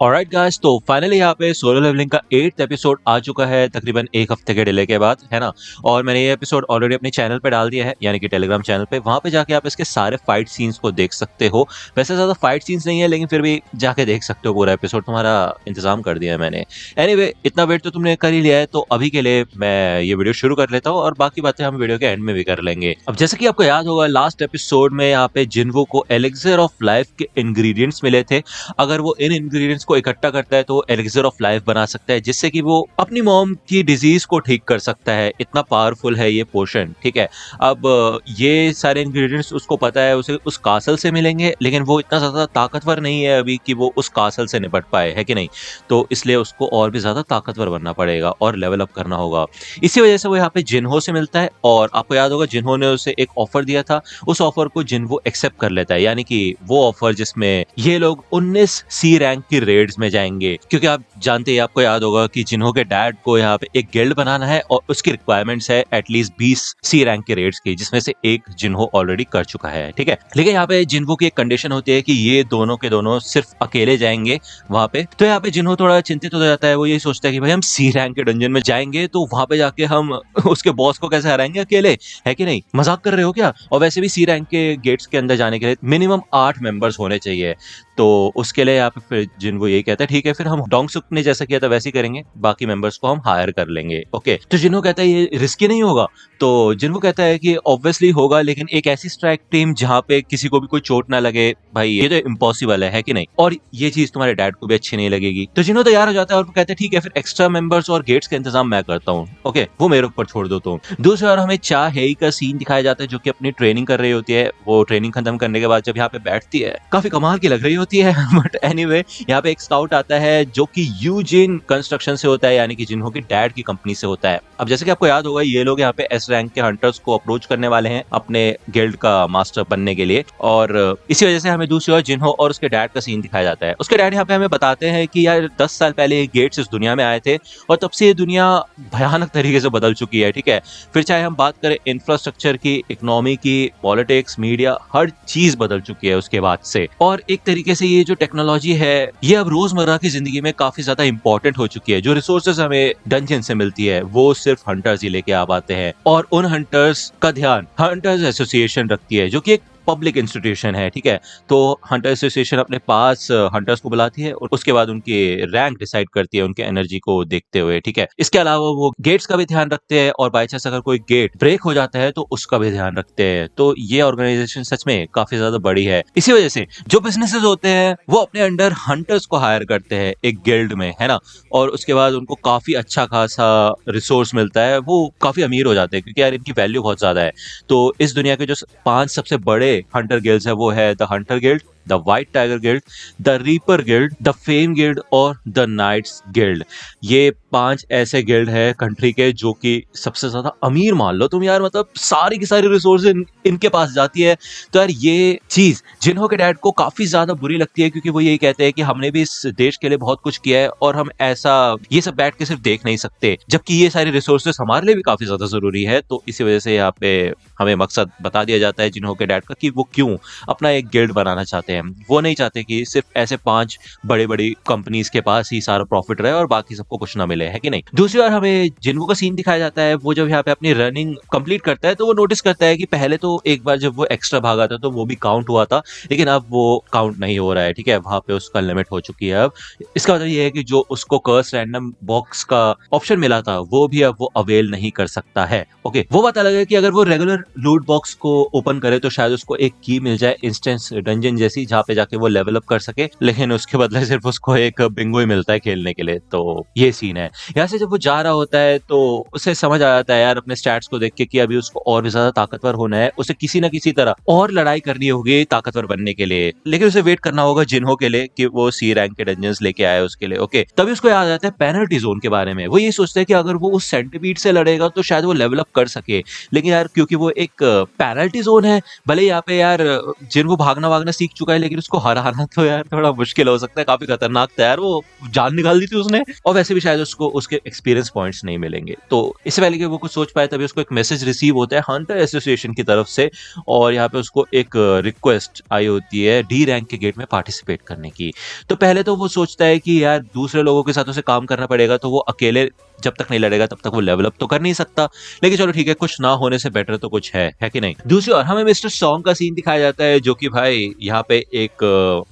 Alright guys, तो finally यहाँ पे सोलो लेवलिंग का 8th एपिसोड आ चुका है तकरीबन एक हफ्ते के डिले के बाद, है ना। और मैंने ये एपिसोड ऑलरेडी अपने चैनल पे डाल दिया है, यानी कि टेलीग्राम चैनल पे। वहां पे जाके आप इसके सारे फाइट सीन्स को देख सकते हो। वैसे ज्यादा फाइट सीन्स नहीं है, लेकिन फिर भी जाके देख सकते हो। पूरा एपिसोड तुम्हारा इंतजाम कर दिया है मैंने। एनीवे, इतना वेट तो तुमने कर ही लिया है, तो अभी के लिए मैं ये वीडियो शुरू कर लेता हूँ और बाकी बातें हम वीडियो के एंड में भी कर लेंगे। अब जैसे कि आपको याद होगा, लास्ट एपिसोड में यहाँ पे जिन्वो को एलिक्सर ऑफ लाइफ के इंग्रेडिएंट्स मिले थे। अगर वो इन इंग्रेडिएंट्स को इकट्ठा करता है तो एलिक्सर ऑफ लाइफ बना सकता है, जिससे कि वो अपनी मॉम की डिजीज को ठीक कर सकता है। इतना पावरफुल है ये पोशन, ठीक है। अब ये सारे इंग्रेडिएंट्स उसको पता है, उसे उस कासल से मिलेंगे, लेकिन वो इतना ज्यादा ताकतवर नहीं है अभी कि वो उस कासल से निपट पाए, है कि नहीं। तो इसलिए उसको और भी ज्यादा ताकतवर बनना पड़ेगा और लेवल अप करना होगा। इसी वजह से वो यहाँ पे जिन्हो से मिलता है, और आपको याद होगा जिन्हो ने उसे एक ऑफर दिया था। उस ऑफर को जिन्हो एक्सेप्ट कर लेता है, यानी कि वो ऑफर जिसमें ये लोग 19 सी रैंक की रेड्स में जाएंगे। क्योंकि आप जानते हैं, आपको याद होगा कि जिन्हो के डैड को यहाँ पे एक गिल्ड बनाना है और उसकी रिक्वायरमेंट्स है एटलीस्ट 20 सी रैंक के रेड्स की, जिसमें से एक जिन्हो ऑलरेडी कर चुका है, ठीक है। लेकिन यहाँ पे जिन्हो की एक कंडीशन होती है कि ये दोनों के दोनों सिर्फ अकेले जाएंगे वहां पे। तो यहाँ पे जिन्हो थोड़ा चिंतित हो जाता है। वो यही सोचता है कि भाई हम सी रैंक के डंजन में जाएंगे तो वहां पे जाके हम उसके बॉस को कैसे हराएंगे अकेले, है कि नहीं। मजाक कर रहे हो क्या। और वैसे भी सी रैंक के गेट्स के अंदर जाने के लिए मिनिमम 8 मेंबर्स होने चाहिए। तो उसके लिए यहाँ पे फिर जिन्हो यही कहता है, ठीक है फिर हम डोंगसुक ने जैसा किया था वैसे ही करेंगे, बाकी मेंबर्स को हम हायर कर लेंगे। ओके, तो जिन्हो कहता है ये रिस्की नहीं होगा। तो जिन्हो कहता है कि ऑब्वियसली होगा, लेकिन एक ऐसी स्ट्राइक टीम जहाँ पे किसी को भी कोई चोट ना लगे, भाई ये तो इम्पॉसिबल है कि नहीं। और ये चीज तुम्हारे डैड को भी अच्छी नहीं लगेगी। तो जिन्हो तैयार हो जाता है और वो कहता है ठीक है फिर एक्स्ट्रा मेंबर्स और गेट्स का इंतजाम मैं करता हूँ। ओके, वो मेरे ऊपर छोड़ दो तुम। दूसरी ओर हमें चा हेई का सीन दिखाया जाता है, जो कि अपनी ट्रेनिंग कर रही होती है। वो ट्रेनिंग खत्म करने के बाद जब यहाँ पे बैठती है, काफी कमाल की लग रही होती है। बट एनीवे, यहाँ पे एक स्काउट आता है जो कि यूजिन कंस्ट्रक्शन से होता है, यानी कि जिन्हों की डैड की कंपनी से होता है। अब जैसे कि आपको याद होगा, ये लोग यहाँ पे एस रैंक के हंटर्स को अप्रोच करने वाले हैं अपने गिल्ड का मास्टर बनने के लिए। और इसी वजह से हमें दूसरी ओर जिन्हो और उसके डैड का सीन दिखाया जाता है। उसके डैड यहाँ पे हमें बताते हैं कि यार 10 साल पहले गेट्स इस दुनिया में आए थे और तब से ये दुनिया भयानक तरीके से बदल चुकी है, ठीक है। फिर चाहे हम बात करें इंफ्रास्ट्रक्चर की, इकोनॉमी की, पॉलिटिक्स, मीडिया, हर चीज बदल चुकी है उसके बाद से। और एक तरीके से ये जो टेक्नोलॉजी है ये अब रोजमर्रा की जिंदगी में काफी ज्यादा इंपॉर्टेंट हो चुकी है। जो रिसोर्सेज हमें डंजन से मिलती है वो सिर्फ हंटर्स ही लेके आ पाते हैं, और उन हंटर्स का ध्यान हंटर्स एसोसिएशन रखती है, जो कि एक पब्लिक इंस्टीट्यूशन है, ठीक है। तो हंटर एसोसिएशन अपने पास हंटर्स को बुलाती है और उसके बाद उनके रैंक डिसाइड करती है उनके एनर्जी को देखते हुए, ठीक है। इसके अलावा वो गेट्स का भी ध्यान रखते हैं, और बाई चांस अगर कोई गेट ब्रेक हो जाता है तो उसका भी ध्यान रखते हैं। तो ये ऑर्गेनाइजेशन सच में काफी ज्यादा बड़ी है। इसी वजह से जो बिजनेसेस होते हैं वो अपने अंडर हंटर्स को हायर करते हैं एक गिल्ड में, है ना। और उसके बाद उनको काफी अच्छा खासा रिसोर्स मिलता है, वो काफी अमीर हो जाते हैं, क्योंकि यार इनकी वैल्यू बहुत ज्यादा है। तो इस दुनिया के जो 5 सबसे बड़े हंटर गिल्ड्स है वो है the Hunter guild, the white tiger guild, the reaper guild, the fame guild और द नाइट्स गिल्ड। ये 5 ऐसे गिल्ड है कंट्री के जो कि सबसे ज्यादा अमीर मान लो तुम यार, मतलब सारी की सारी रिसोर्सेज इनके पास जाती है। तो यार ये चीज जिन्हों के डैड को काफी ज्यादा बुरी लगती है, क्योंकि वो यही कहते हैं कि हमने भी इस देश के लिए बहुत कुछ किया है और हम ऐसा ये सब बैठ के सिर्फ देख नहीं सकते, जबकि ये सारी रिसोर्सेज हमारे लिए भी काफी ज्यादा जरूरी है। तो इसी वजह से यहाँ पे हमें मकसद बता दिया जाता है जिन्हों के डैड का, कि वो क्यों अपना एक गिल्ड बनाना चाहते हैं। वो नहीं चाहते कि सिर्फ ऐसे 5 बड़ी बड़ी कंपनीज के पास ही सारा प्रॉफिट रहे और बाकी सबको कुछ ना मिले, है कि नहीं। दूसरी बार हमें जिन्हो का सीन दिखाया जाता है। वो जब यहाँ पे अपनी रनिंग कंप्लीट करता है तो वो नोटिस करता है कि पहले तो एक बार जब वो एक्स्ट्रा भागा था तो वो भी काउंट हुआ था, लेकिन अब वो काउंट नहीं हो रहा है, ठीक है। वहां पे उसका लिमिट हो चुकी है। अब इसका मतलब ये है कि जो उसको कर्स रैंडम बॉक्स का ऑप्शन मिला था वो भी अब वो अवेल नहीं कर सकता है। ओके, वो बात अलग है कि अगर वो रेगुलर लूट बॉक्स को ओपन करे तो शायद उसको एक की मिल जाए इंस्टेंस डंजन जैसी, जहाँ पे जाके वो लेवल अप कर सके, लेकिन उसके बदले सिर्फ उसको एक बिंगो ही मिलता है खेलने के लिए। तो ये सीन है। यहाँ से जब वो जा रहा होता है तो उसे समझ आ जाता है यार अपने स्टैट्स को देख के कि अभी उसको और भी ज्यादा ताकतवर होना है, उसे किसी ना किसी तरह और लड़ाई करनी होगी ताकतवर बनने के लिए। लेकिन उसे वेट करना होगा जिन्हो के लिए कि वो सी रैंक के डंजन्स लेके आए उसके लिए। ओके, तभी उसको याद आता है पेनल्टी जोन के बारे में। वो ये सोचता है कि अगर वो उस सेंटीपीड से लड़ेगा तो शायद वो लेवल अप कर सके, लेकिन यार क्योंकि वो एक पेनल्टी जोन है, भले यहाँ पे यार जिन्हो भागना वागना सीख चुका चुका है, लेकिन उसको हराना तो यार थोड़ा मुश्किल हो सकता है, काफी खतरनाक था यार, वो जान निकाल दी थी उसने, और वैसे भी शायद उसको उसके एक्सपीरियंस पॉइंट्स नहीं मिलेंगे। तो इससे पहले कि वो कुछ सोच पाए तभी उसको एक मैसेज रिसीव होता है हंटर एसोसिएशन की तरफ से, और यहाँ पे उसको एक रिक्वेस्ट आई होती है डी रैंक के गेट में पार्टिसिपेट करने की। तो पहले तो वो सोचता है कि यार दूसरे लोगों के साथ उसे काम करना पड़ेगा, तो वो अकेले जब तक नहीं लड़ेगा तब तक वो लेवल अप तो कर नहीं सकता, लेकिन चलो ठीक है, कुछ ना होने से बेटर तो कुछ है कि नहीं। दूसरी ओर हमें मिस्टर सॉन्ग का सीन दिखाया जाता है, जो कि भाई यहाँ पे एक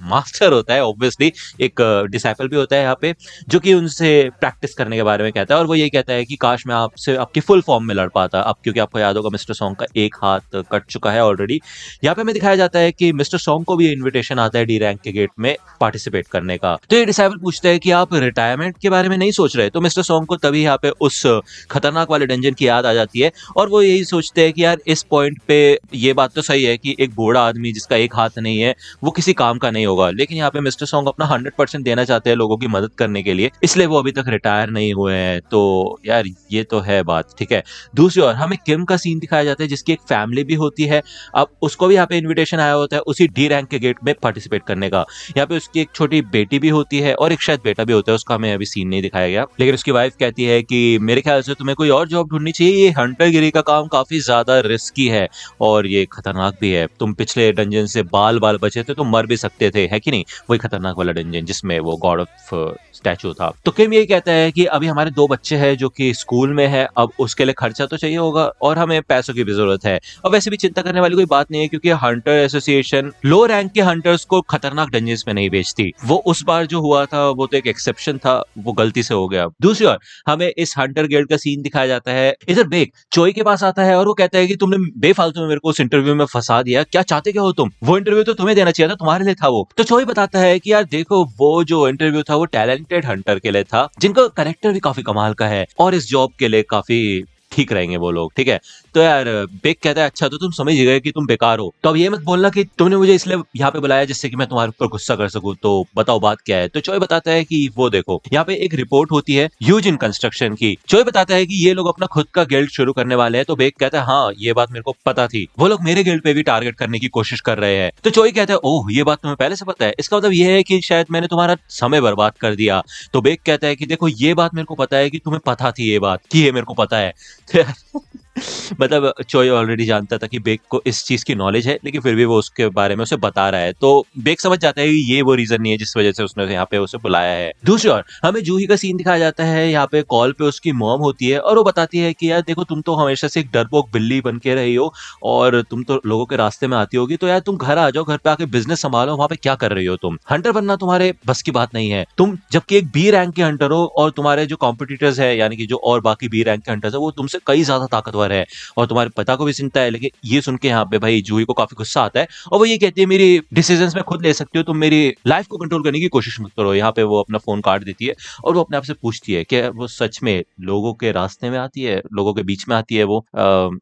मास्टर होता है, ऑब्वियसली एक डिसाइपल भी होता है यहाँ पे, जो कि उनसे प्रैक्टिस करने के बारे में कहता है, और वो यही कहता है कि काश मैं आपसे आपकी फुल फॉर्म में लड़ पाता अब, क्योंकि आपको याद होगा मिस्टर सॉन्ग का एक हाथ कट चुका है ऑलरेडी। यहाँ पे हमें दिखाया जाता है कि मिस्टर सॉन्ग को भी इन्विटेशन आता है डी रैंक के गेट में पार्टिसिपेट करने का। तो ये डिसाइबल पूछता है कि आप रिटायरमेंट के बारे में नहीं सोच रहे? तो मिस्टर सॉन्ग को तभी यहाँ पे उस खतरनाक वाले डंजन की याद आ जाती है, और वो यही सोचते हैं कि यार इस पॉइंट पे ये बात तो सही है कि एक बूढ़ा आदमी जिसका एक हाथ नहीं है वो किसी काम का नहीं होगा, लेकिन यहाँ पे मिस्टर सॉन्ग अपना 100% देना चाहते हैं लोगों की मदद करने के लिए, इसलिए वो अभी तक रिटायर नहीं हुए हैं। तो यार ये तो है बात, ठीक है। दूसरी ओर हमें किम का सीन दिखाया जाता है, जिसकी एक फैमिली भी होती है। अब उसको भी यहाँ पे इन्विटेशन आया होता है उसी डी रैंक के गेट में पार्टिसिपेट करने का। यहाँ पे उसकी एक छोटी बेटी भी होती है और एक शायद बेटा भी होता है, उसका हमें अभी सीन नहीं दिखाया गया, लेकिन उसकी वाइफ कहती है कि मेरे ख्याल से तुम्हें कोई और जॉब ढूंढनी चाहिए, ये हंटर गिरी का काम काफी ज्यादा रिस्की है और ये खतरनाक भी है, तुम पिछले डंजन से बाल बाल बचे थे तो मर भी सकते थे, है कि नहीं? वही खतरनाक वाला डंजन जिसमें वो गॉड ऑफ स्टैचू था। तो किम यही कहता है कि अभी हमारे 2 बच्चे हैं जो कि स्कूल में है, अब उसके लिए खर्चा तो चाहिए होगा और हमें पैसों की भी जरूरत है, और वैसे भी चिंता करने वाली कोई बात नहीं है, क्योंकि हंटर एसोसिएशन लो रैंक के हंटर्स को खतरनाक डंजन्स में नहीं बेचती। वो उस बार जो हुआ था वो तो एक एक्सेप्शन था, वो गलती से हो गया। दूसरी ओर हमें इस हंटर गिल्ड का सीन दिखाया जाता है। इधर बेक चोई के पास आता है और वो कहता है कि तुमने बेफालतू में मेरे को उस इंटरव्यू में फंसा दिया, क्या चाहते क्या हो तुम? वो इंटरव्यू तो तुम्हें देना चाहिए था, तुम्हारे लिए था वो। तो चोई बताता है कि यार देखो, वो जो इंटरव्यू था वो टैलेंटेड हंटर के लिए था, जिनका कैरेक्टर भी काफी कमाल का है और इस जॉब के लिए काफी ठीक रहेंगे वो लोग, ठीक है। तो यार बेक कहता है अच्छा तो तुम समझ गए कि तुम बेकार हो, तो अब ये मत बोलना कि तुमने मुझे इसलिए यहाँ पे बुलाया जिससे कि मैं तुम्हारे ऊपर गुस्सा कर सकूं, तो बताओ बात क्या है। तो चोय बताता है कि वो देखो, यहाँ पे एक रिपोर्ट होती है यूजिन कंस्ट्रक्शन की। चोय बताता है कि ये लोग अपना खुद का गिल्ड शुरू करने वाले हैं। तो बेक कहता है हाँ ये बात मेरे को पता थी, वो लोग मेरे गिल्ड पे भी टारगेट करने की कोशिश कर रहे हैं। तो चोय कहता है ओह ये बात तुम्हें पहले से पता है, इसका मतलब ये है कि शायद मैंने तुम्हारा समय बर्बाद कर दिया। तो बेक कहता है कि देखो ये बात मेरे को पता है कि तुम्हें पता थी ये बात कि ये मेरे को पता है। मतलब चोय ऑलरेडी जानता था कि बेक को इस चीज की नॉलेज है, लेकिन फिर भी वो उसके बारे में उसे बता रहा है। तो बेक समझ जाता है कि ये वो रीजन नहीं है जिस वजह से उसने यहाँ पे उसे बुलाया है। दूसरी ओर हमें जूही का सीन दिखाया जाता है। यहाँ पे कॉल पे उसकी मॉम होती है और वो बताती है कि यार देखो, तुम तो हमेशा से एक डरपोक बिल्ली बन के रही हो और तुम तो लोगों के रास्ते में आती होगी, तो यार तुम घर आ जाओ, घर पे आके बिजनेस संभालो। वहां पे क्या कर रही हो तुम? हंटर बनना तुम्हारे बस की बात नहीं है। तुम जबकि एक बी रैंक के हंटर हो और तुम्हारे जो कॉम्पिटिटर्स है, यानी कि जो और बाकी बी रैंक के हंटर्स है, वो तुमसे कई ज्यादा ताकतवर है और तुम्हारे पिता को भी चिंता है। लेकिन ये सुन के यहाँ पे भाई जूही को काफी गुस्सा आता है और वो ये कहती है मेरी डिसीजंस में खुद ले सकती हो, तुम मेरी लाइफ को कंट्रोल करने की कोशिश मत करो। यहाँ पे वो अपना फोन काट देती है और वो अपने आप से पूछती है कि वो सच में लोगों के रास्ते में आती है, लोगों के बीच में आती है वो?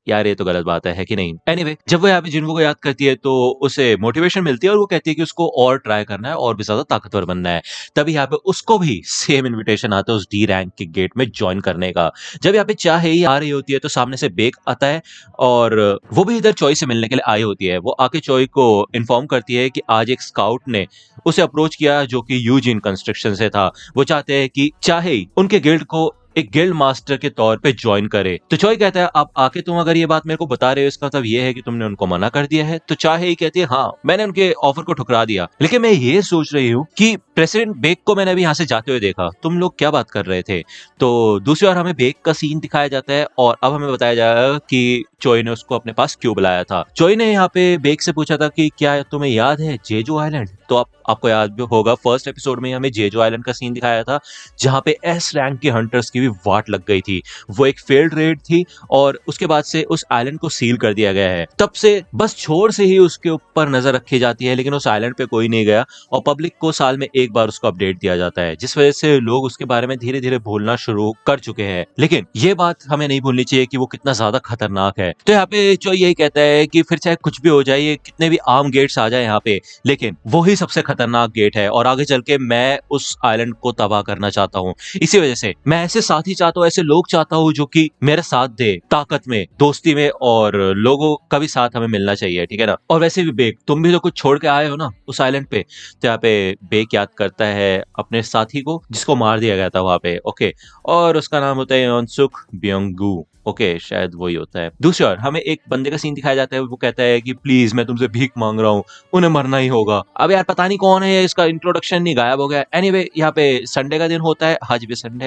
यार ये तो गलत बात है कि नहीं? एनीवे, जब वो यहाँ पे जिन्हों को याद करती है तो उसे मोटिवेशन मिलती है और वो कहती है कि उसको और ट्राई करना है और भी ज्यादा ताकतवर बनना है। तभी यहाँ पे उसको भी सेम इन्विटेशन आता है उस डी रैंक के गेट में ज्वाइन करने का। जब यहाँ पे चाहे ही आ रही होती है तो सामने से बेक आता है और वो भी इधर चोई से मिलने के लिए आई होती है। वो आके चोई को इन्फॉर्म करती है कि आज एक स्काउट ने उसे अप्रोच किया जो कि यूजिन कंस्ट्रक्शन से था। वो चाहते हैं कि चाहे उनके गिल्ड को एक गिल्ड मास्टर के तौर पे ज्वाइन करे। तो चोई कहता है आप आके तुम अगर ये बात मेरे को बता रहे हो, इसका मतलब ये है कि तुमने उनको मना कर दिया है? तो चाहे ही कहती है हाँ, मैंने उनके ऑफर को ठुकरा दिया, लेकिन मैं ये सोच रही हूँ कि प्रेसिडेंट बेक को मैंने अभी यहाँ से जाते हुए देखा, तुम लोग क्या बात कर रहे थे? तो दूसरी ओर हमें बेक का सीन दिखाया जाता है और अब हमें बताया जाएगा कि चोई ने उसको अपने पास क्यों बुलाया था। चोई ने यहाँ पे बेक से पूछा था कि क्या तुम्हें याद है जेजू आइलैंड? तो आपको याद भी होगा फर्स्ट एपिसोड में हमें जेजू आइलैंड का सीन दिखाया था, जहां पे एस रैंक के हंटर्स की भी वाट लग गई थी। वो एक फेल्ड रेड थी और उसके बाद से उस आइलैंड को सील कर दिया गया है। तब से बस छोर से ही उसके ऊपर नजर रखी जाती है, लेकिन उस आइलैंड पे कोई नहीं गया और पब्लिक को साल में एक बार उसको अपडेट दिया जाता है, जिस वजह से लोग उसके बारे में धीरे धीरे भूलना शुरू कर चुके हैं। लेकिन ये बात हमें नहीं भूलनी चाहिए कि वो कितना ज्यादा खतरनाक है। तो यहाँ पे चोई यही कहता है कि फिर चाहे कुछ भी हो जाए, ये कितने भी आर्म गेट्स आ जाए यहाँ पे, लेकिन वो ही सबसे खतरनाक गेट है और आगे चल के मैं उस आइलैंड को तबाह करना चाहता हूँ। इसी वजह से मैं ऐसे साथी चाहता हूँ, ऐसे लोग चाहता हूँ जो कि मेरे साथ दे ताकत में, दोस्ती में, और लोगों का भी साथ हमें मिलना चाहिए, ठीक है ना। और वैसे भी बेक, तुम भी तो कुछ छोड़ के आए हो ना उस आइलैंड पे। तो यहाँ पे बेक याद करता है अपने साथी को जिसको मार दिया गया था वहां पे, ओके। और उसका नाम होता है योनसुक ब्योंगू, ओके, शायद वही होता है। दूसरी ओर हमें एक बंदे का सीन दिखाया जाता है, वो कहता है कि प्लीज मैं तुमसे भीख मांग रहा हूँ, उन्हें मरना ही होगा। अब यार पता नहीं कौन है, इसका इंट्रोडक्शन नहीं, गायब हो गया। एनीवे यहाँ पे संडे का दिन होता है, आज भी संडे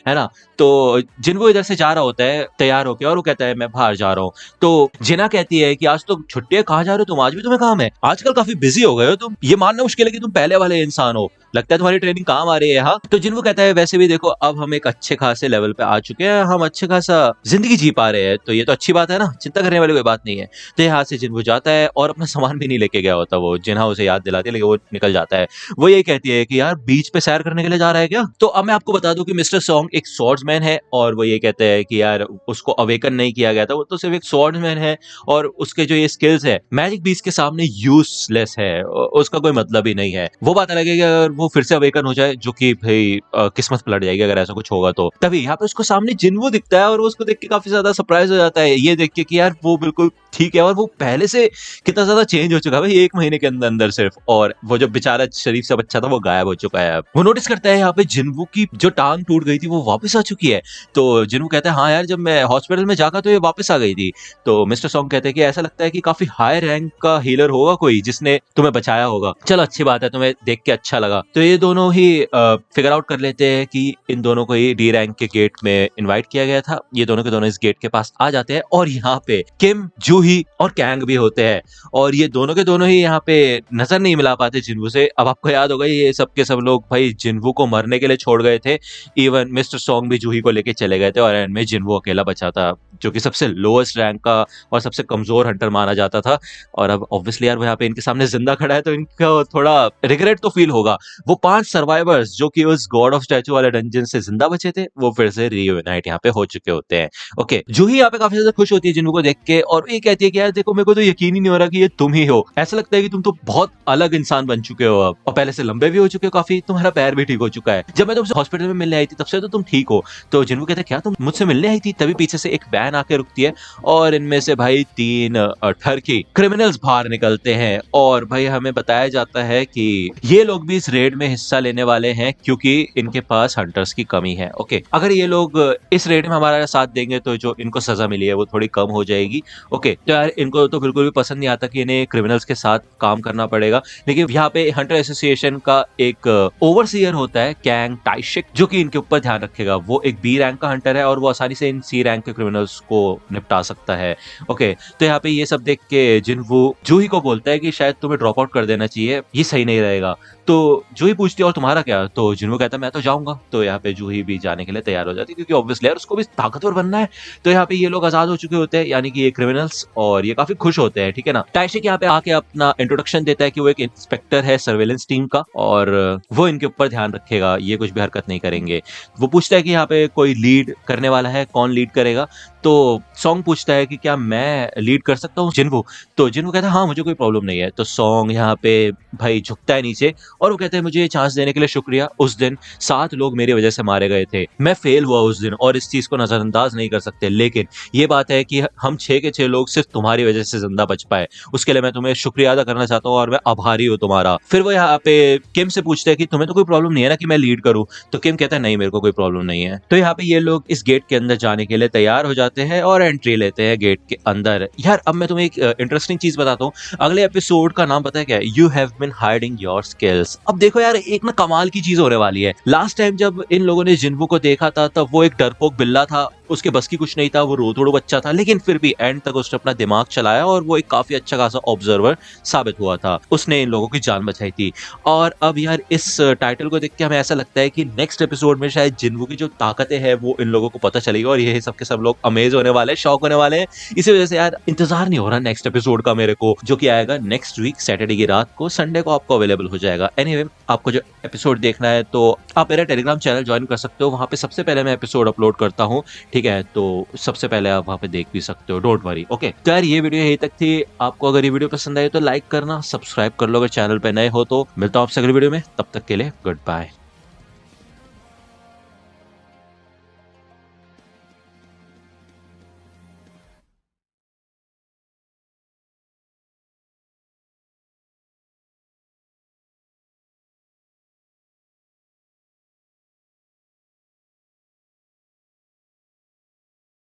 है ना। तो जिनको इधर से जा रहा होता है तैयार होके, और वो कहता है मैं बाहर जा रहा हूँ। तो जिना कहती है कि आज तो छुट्टी है, कहाँ जा रहे हो तुम, आज भी तुम्हें काम है, आजकल काफी बिजी हो गए हो तुम, ये मानना मुश्किल है कि तुम पहले वाले इंसान हो, लगता है तुम्हारी ट्रेनिंग काम आ रही है। हाँ, तो जिनको कहता है वैसे भी देखो अब हम एक अच्छे खासे लेवल पे आ चुके हैं, हम अच्छे खासा जिंदगी जी पा रहे हैं, तो ये तो अच्छी बात है ना, चिंता करने वाली कोई बात नहीं है। तो यहाँ से जिनको जाता है और अपना सामान भी नहीं लेके गया होता, वो जिन्हा उसे याद दिलाती है, लेकिन वो निकल जाता है। वो ये कहती है कि यार बीच पे सैर करने के लिए जा रहा है क्या। तो अब मैं आपको बता दूं कि मिस्टर सॉन्ग एक स्वॉर्ड्समैन है, और वो ये कहते हैं कि यार उसको अवेकन नहीं किया गया था, वो तो सिर्फ एक स्वॉर्ड्समैन है, और उसके जो ये स्किल्स है मैजिक बीस्ट के सामने यूजलेस है, उसका कोई मतलब ही नहीं है। वो बात अलग है कि अगर वो फिर से अवेकन हो जाए, जो कि भाई किस्मत पलट जाएगी अगर ऐसा कुछ होगा तो। तभी यहाँ पे उसको सामने जिन्वो दिखता है, और वो उसको देख के काफी ज्यादा सरप्राइज हो जाता है, ये देख के कि यार वो बिल्कुल ठीक है, और वो पहले से कितना ज्यादा चेंज हो चुका है भाई, 1 महीने के अंदर अंदर सिर्फ। और वो जो बेचारा शरीफ सा बच्चा था वो गायब हो चुका है। अब वो नोटिस करता है यहाँ पे जिन्वो की जो टांग टूट गई थी वो वापस आ चुकी है। तो जिन्वो कहता है हाँ यार, जब मैं हॉस्पिटल में जागा तो ये वापस आ गई थी। तो मिस्टर सॉन्ग कहते हैं कि ऐसा लगता है कि काफी हाई रैंक का हीलर होगा कोई जिसने तुम्हें बचाया होगा, चलो अच्छी बात है, तुम्हें देख के अच्छा लगा। तो ये दोनों ही फिगर आउट कर लेते हैं कि इन दोनों को ही डी रैंक के गेट में इनवाइट किया गया था। ये दोनों के दोनों इस गेट के पास आ जाते हैं, और यहाँ पे किम, जूही और कैंग भी होते हैं, और ये दोनों के दोनों ही यहाँ पे नजर नहीं मिला पाते जिन्वू से। अब आपको याद होगा ये सब के सब लोग भाई जिन्वू को मरने के लिए छोड़ गए थे, इवन मिस्टर सॉन्ग भी जूही को लेके चले गए थे, और एंड में जिन्वू अकेला बचा था, जो कि सबसे लोएस्ट रैंक का और सबसे कमजोर हंटर माना जाता था। और अब ऑब्वियसली यार वो यहाँ पे इनके सामने जिंदा खड़ा है, तो इनको थोड़ा रिग्रेट तो फील होगा। वो 5 सर्वाइवर्स जो कि उस गॉड ऑफ स्टैचू वाले डंजन से जिंदा बचे थे, वो फिर से रीयूनाइट यहाँ पे हो चुके होते हैं। ओके, जूही यहाँ पे काफी ज्यादा खुश होती है जिन्वू को देख के, और ये कहती है कि यार देखो मेरे को तो यकीन ही नहीं हो रहा कि ये तुम ही हो, ऐसा लगता है कि तुम तो बहुत अलग इंसान बन चुके हो अब, और पहले से लंबे भी हो चुके हो काफी, तुम्हारा पैर भी ठीक हो चुका है, जब मैं तुमसे हॉस्पिटल में मिलने आई थी तब से तो तुम ठीक हो। तो जिन्वू कहते हैं क्या तुम मुझसे मिलने आई थी। तभी पीछे से एक वैन आके रुकती है, और इनमें से भाई 3 ठरकी क्रिमिनल्स बाहर निकलते हैं, और भाई हमें बताया जाता है कि ये लोग भी इस रेड में हिस्सा लेने वाले हैं क्योंकि इनके पास हंटर्स की कमी है। ओके, अगर ये लोग इस रेड में हमारा साथ देंगे तो जो इनको सजा मिली है वो थोड़ी कम हो जाएगी। ओके, तो यार इनको तो बिल्कुल भी पसंद नहीं आता कि इन्हें क्रिमिनल्स के साथ काम करना पड़ेगा, लेकिन यहाँ पे हंटर एसोसिएशन का एक ओवरसीयर होता है कैंग टाइशिक, जो कि इनके ऊपर ध्यान रखेगा। वो एक बी रैंक का हंटर है, और वो आसानी से इन सी रैंक के क्रिमिनल्स को निपटा सकता है। ओके, तो यहाँ पे ये सब देख के जिन्वू जूही को बोलता है कि शायद तुम्हें ड्रॉप आउट कर देना चाहिए, ये सही नहीं रहेगा। तो जूही पूछती है और तुम्हारा क्या। तो जिन्वू कहता है मैं तो जाऊंगा। तो यहाँ पे जूही भी जाने के लिए तैयार हो जाती है, क्योंकि ऑब्वियसली यार उसको भी ताकतवर बनना है। तो यहाँ पे ये लोग आजाद हो चुके होते हैं, यानी कि ये क्रिमिनल्स, और ये काफी खुश होते हैं, ठीक है ना। टाइशिक यहाँ पे आके अपना इंट्रोडक्शन देता है कि वो एक इंस्पेक्टर है सर्वेलेंस टीम का, और वो इनके ऊपर ध्यान रखेगा, ये कुछ भी हरकत नहीं करेंगे। वो पूछता है कि यहाँ पे कोई लीड करने वाला है, कौन लीड करेगा। तो सॉन्ग पूछता है कि क्या मैं लीड कर सकता हूँ जिन्वू। तो जिन्वू कहता है हाँ मुझे कोई प्रॉब्लम नहीं है। तो सॉन्ग यहाँ पे भाई झुकता है नीचे, और वो कहते हैं मुझे ये चांस देने के लिए शुक्रिया। उस दिन 7 लोग मेरी वजह से मारे गए थे, मैं फेल हुआ उस दिन, और इस चीज को नजरअंदाज नहीं कर सकते, लेकिन ये बात है कि हम 6 के 6 लोग सिर्फ तुम्हारी वजह से जिंदा बच पाए, उसके लिए मैं तुम्हें शुक्रिया अदा करना चाहता हूँ, और मैं आभारी हूँ तुम्हारा। फिर वो यहाँ पे किम से पूछते हैं कि तुम्हें तो कोई प्रॉब्लम नहीं है ना कि मैं लीड करूँ। तो किम कहता है नहीं मेरे को कोई प्रॉब्लम नहीं है। तो यहाँ पे ये लोग इस गेट के अंदर जाने के लिए तैयार हो जाते हैं और एंट्री लेते हैं गेट के अंदर। यार अब मैं तुम्हें एक इंटरेस्टिंग चीज बताता हूँ, अगले एपिसोड का नाम पता है क्या है? You have been hiding your skills. अब देखो यार एक ना कमाल की चीज होने वाली है। लास्ट टाइम जब इन लोगों ने जिन्वू को देखा था तब वो एक डरपोक बिल्ला था, उसके बस की कुछ नहीं था, वो रोतड़ो बच्चा था, लेकिन फिर भी एंड तक उसने अपना दिमाग चलाया और वो एक काफी अच्छा खासा ऑब्जर्वर साबित हुआ था। उसने इन लोगों की जान बचाई थी। और अब यार इस टाइटल को देख के हमें ऐसा लगता है कि नेक्स्ट एपिसोड में शायद जिन्वू की जो ताकतें हैं वो इन लोगों को पता चलेगी, और ये सब के सब लोग अमेज होने वाले हैं, शॉक होने वाले हैं। इसी वजह से यार इंतजार नहीं हो रहा नेक्स्ट एपिसोड का मेरे को, जो कि आएगा नेक्स्ट वीक सैटरडे की रात को, संडे को आपको अवेलेबल हो जाएगा। एनीवे, आपको जो एपिसोड देखना है तो आप मेरा टेलीग्राम चैनल ज्वाइन कर सकते हो, वहां पे सबसे पहले मैं एपिसोड अपलोड करता हूँ, ठीक है? तो सबसे पहले आप वहां पे देख भी सकते हो, डोंट वरी। ओके, तो यार ये वीडियो यहीं तक थी। आपको अगर ये वीडियो पसंद आई तो लाइक करना, सब्सक्राइब कर लो अगर चैनल पे नए हो तो। मिलता हूं आपसे अगली वीडियो में, तब तक के लिए गुड बाय।